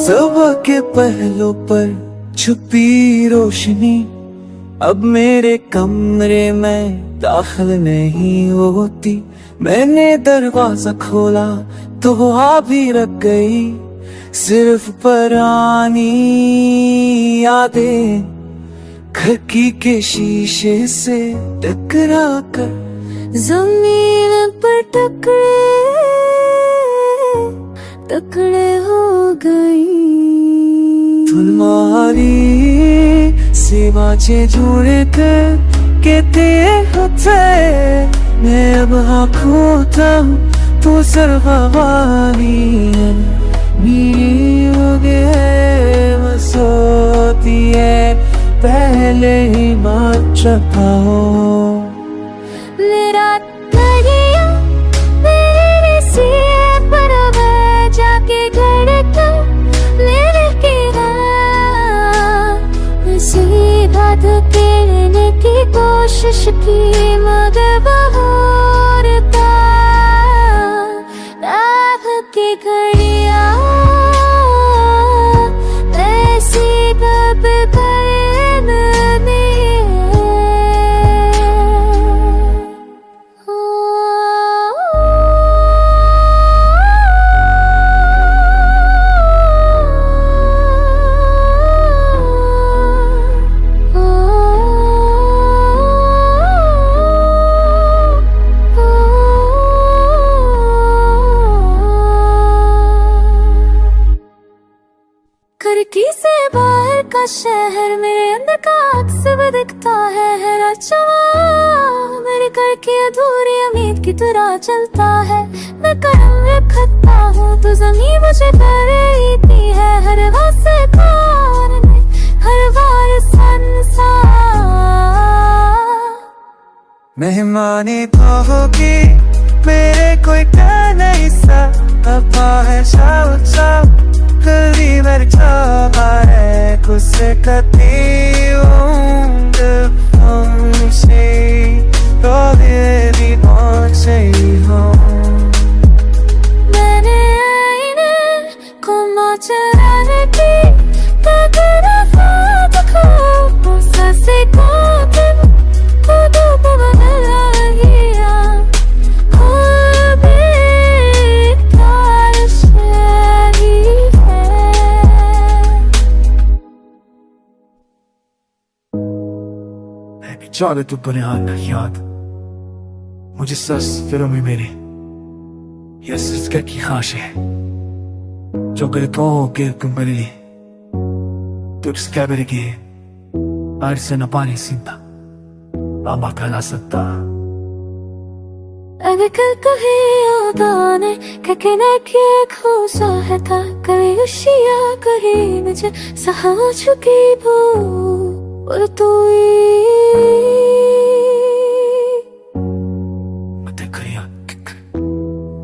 सुबह के पहलों पर छुपी रोशनी अब मेरे कमरे में दाखिल नहीं होती। मैंने दरवाजा खोला तो आ भी रख गई, सिर्फ पुरानी यादें खिड़की के शीशे से टकरा कर जमीन पर टकरे हो गई। तुम्हारी सीमाचे जुड़े कर कहते होते मैं अब खोता हूँ तो सरवानी सोती है पहले ही मत चपाओ। मेरा दरिया मेरे सिर पर बह जाके धड़कन मेरे किरा नसीबा धकेलने की कोशिश की मगर बहोरता रात की घड़िया ऐसी दब खिड़की से बाहर का शहर मेरे अंदर का अक्स दिखता है रचना मेरे घर की अधूरी उम्मीद की तरह चलता है। मैं कदम रखता हूँ तो जमीन मुझे कर रही है हर वासे कौन में हर बार संसार। मेहमानी तो होगी मेरे कोई कह नहीं सकता है शाव कली mertaba है कुसे कती und हमसे तो तेरी पहुंचे हूँ। मैंने आईने को चुराने की तगड़ा देखो सांसे को चाले तो बुनियाद याद मुझे तस्वीरों में मेरी यह सिस्का की ख्वाहिश है जो गलतों के कुंबली तो इसका मेरे की आज से न पानी सीधा बाबा कला सकता। अगर कल कभी उदाने कहने की खोसा है था कभी उशिया कहीं मुझे सहा चुकी भूल और तू